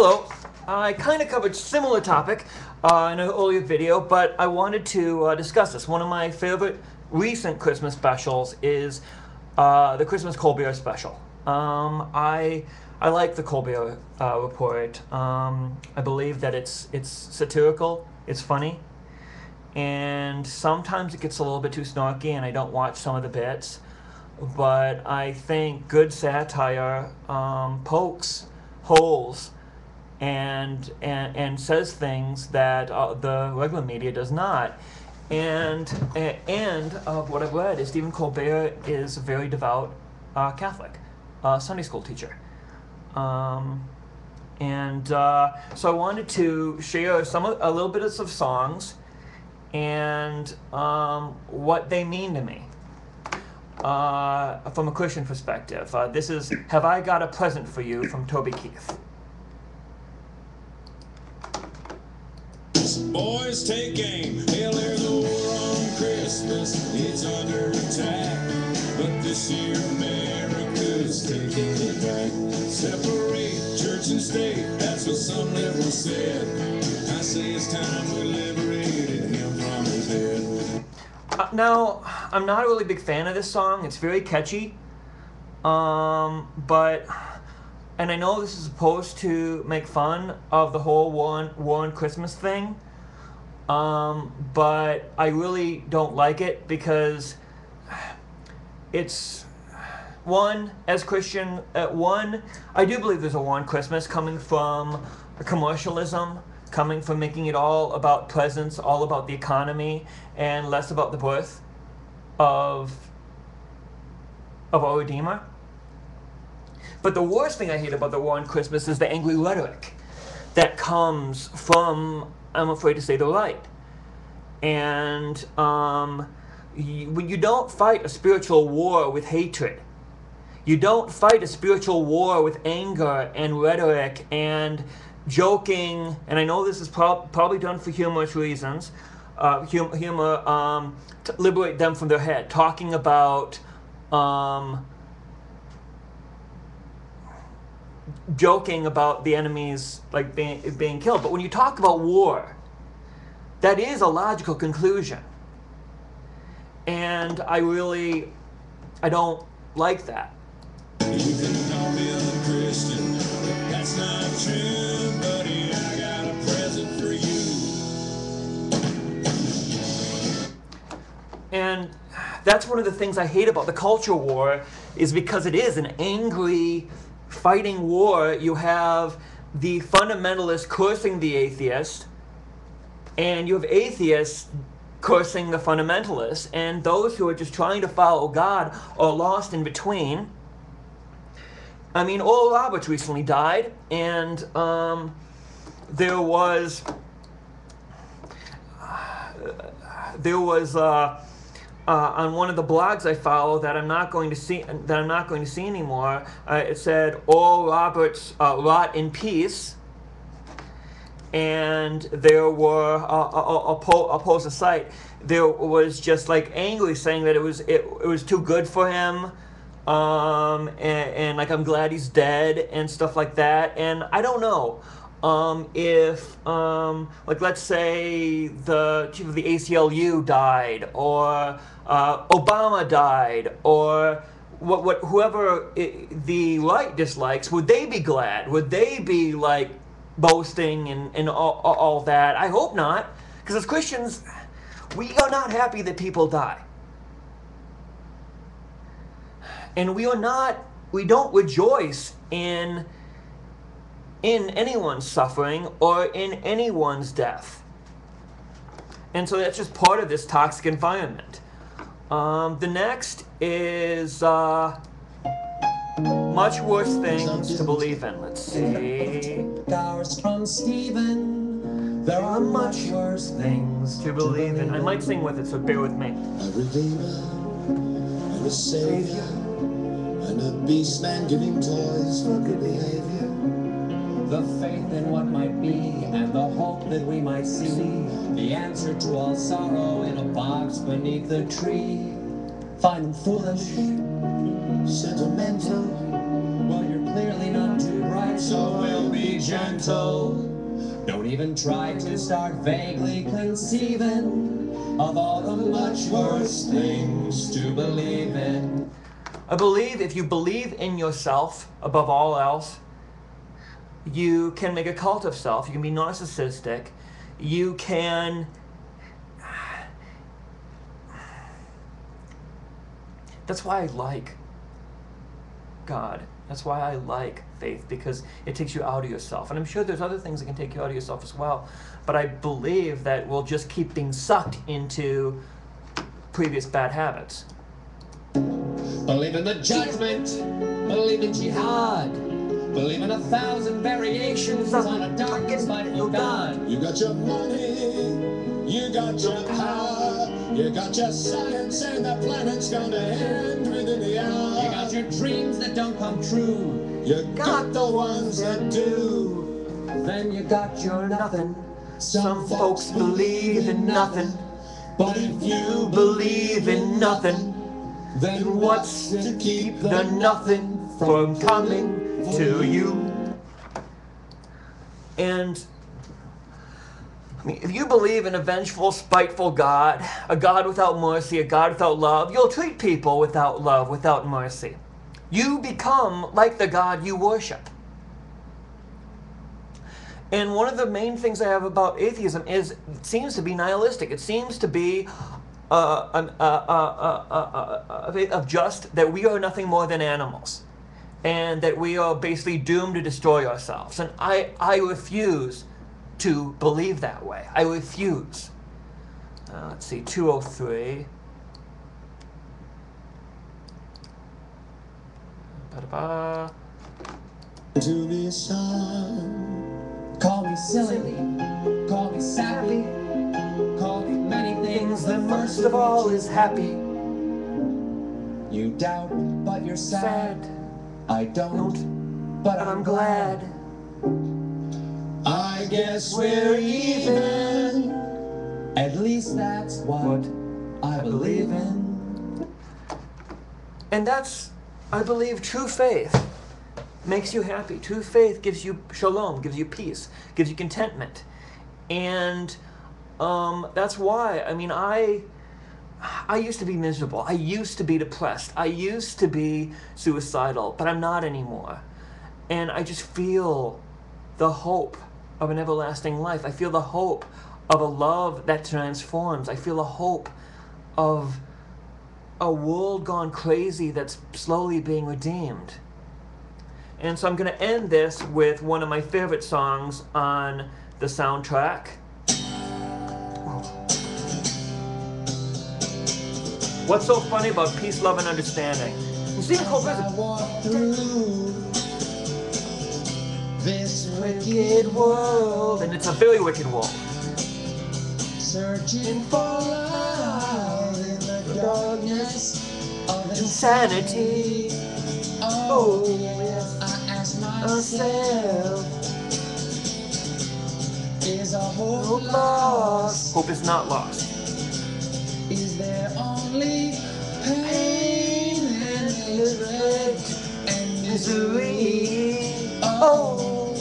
Hello. I kind of covered similar topic in an earlier video, but I wanted to discuss this. One of my favorite recent Christmas specials is the Christmas Colbert special. I like the Colbert Report. I believe that it's satirical, it's funny, and sometimes it gets a little bit too snarky, and I don't watch some of the bits. But I think good satire pokes holes and says things that the regular media does not. And what I've read is Stephen Colbert is a very devout Catholic Sunday school teacher. So I wanted to share a little bit of some songs and what they mean to me from a Christian perspective. This is "Have I Got a Present for You" from Toby Keith. Boys, take aim. Hail, there's a war on Christmas. It's under attack. But this year America's taking it back. Separate church and state. That's what some liberals said. I say it's time we liberated him from his head. Now, I'm not a really big fan of this song. It's very catchy. And I know this is supposed to make fun of the whole war on Christmas thing, but I really don't like it because it's, as Christian, I do believe there's a war on Christmas coming from commercialism, coming from making it all about presents, all about the economy, and less about the birth of our Redeemer. But the worst thing I hate about the war on Christmas is the angry rhetoric that comes from, I'm afraid to say, the right. And when you don't fight a spiritual war with hatred, you don't fight a spiritual war with anger and rhetoric and joking, and I know this is probably done for humorous reasons, to liberate them from their head, talking about joking about the enemies like being killed. But when you talk about war, that is a logical conclusion, and I don't like that. You can call me Christian, that's not true, buddy. I got a present for you. And that's one of the things I hate about the culture war, is because it is an angry fighting war. You have the fundamentalist cursing the atheist, and you have atheists cursing the fundamentalists, and those who are just trying to follow God are lost in between. I mean, Oral Roberts recently died, and there was on one of the blogs I follow that I'm not going to see anymore. It said Oral Roberts rot in peace, and there were I'll post a site. There was just like angry saying that it was too good for him. And like, I'm glad he's dead and stuff like that. And I don't know if like, let's say the chief of the ACLU died, or Obama died, or whoever the right dislikes, would they be glad? Would they be like boasting and all that? I hope not, because as Christians, we are not happy that people die. And we don't rejoice in anyone's suffering or in anyone's death. And so that's just part of this toxic environment. The next is much worse things to believe in. Let's see. Ours from Stephen. There are much worse things to believe in. I might sing with it, so bear with me. A redeemer and a savior, and a beast man giving toys for good behavior. the faith in what might be, and the hope that we might see the answer to all sorrow in a box beneath the tree. Find them foolish, Sentimental, well, you're clearly not too bright, so we'll be gentle. Don't even try to start vaguely conceiving of all the much worse things to believe in. I believe if you believe in yourself above all else, you can make a cult of self. You can be narcissistic. You can... That's why I like God. That's why I like faith, because it takes you out of yourself. And I'm sure there's other things that can take you out of yourself as well. But I believe that we'll just keep being sucked into previous bad habits. Believe in the judgment. Believe in jihad. Believe in 1,000 variations on a dark and spiteful God. You got your money, you got your power, you got your science, and the planet's gonna end within the hour. You got your dreams that don't come true. You got the ones that do. Then you got your nothing. Some folks believe in nothing. But if you Believe in nothing. then What's to keep the nothing from coming to you? And I mean, if you believe in a vengeful, spiteful God, a God without mercy, a God without love, you'll treat people without love, without mercy. You become like the God you worship. And one of the main things I have about atheism is it seems to be nihilistic. It seems to be of just that we are nothing more than animals, and that we are basically doomed to destroy ourselves. And I refuse to believe that way. I refuse. Let's see, 203. Ba-da-ba. to be son. Call me silly. Call me savvy. Call me many things. The first of all is happy. You doubt, but you're sad. I don't, but I'm glad. I guess we're even. At least that's what I believe in. And that's, I believe, true faith makes you happy. True faith gives you shalom, gives you peace, gives you contentment. And that's why, I mean, I used to be miserable. I used to be depressed. I used to be suicidal, but I'm not anymore. And I just feel the hope of an everlasting life. I feel the hope of a love that transforms. I feel the hope of a world gone crazy that's slowly being redeemed. And so I'm going to end this with one of my favorite songs on the soundtrack. What's so funny about peace, love, and understanding? You see, A Colbert I walk through this wicked world, and it's a very wicked world. searching for light in the darkness of Insanity. Oh, yes. I ask myself, is a hope lost? Hope is not lost. Is there only pain and hatred and misery? Oh,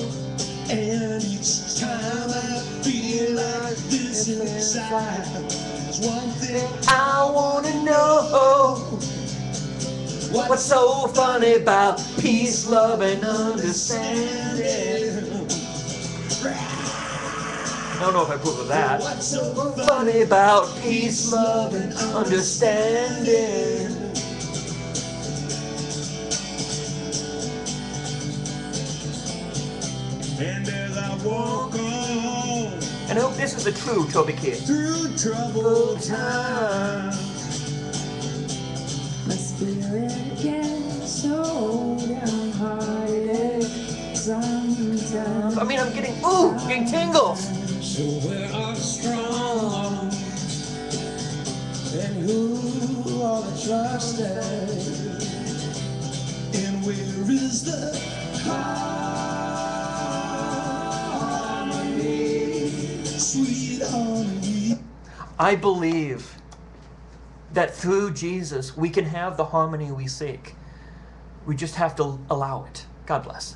and each time I feel like this inside, there's one thing I wanna know what's so funny about peace, love, and understanding. I don't know if I approve of that. What's so Funny about peace, love, and understanding. And as I walk on And I hope this is a true Toby Keith. through troubled times, My spirit gets so downhearted sometimes. I mean, I'm getting tingles. so we are strong. And who are the trusted? And where is the harmony? Sweet harmony. I believe that through Jesus we can have the harmony we seek. We just have to allow it. God bless.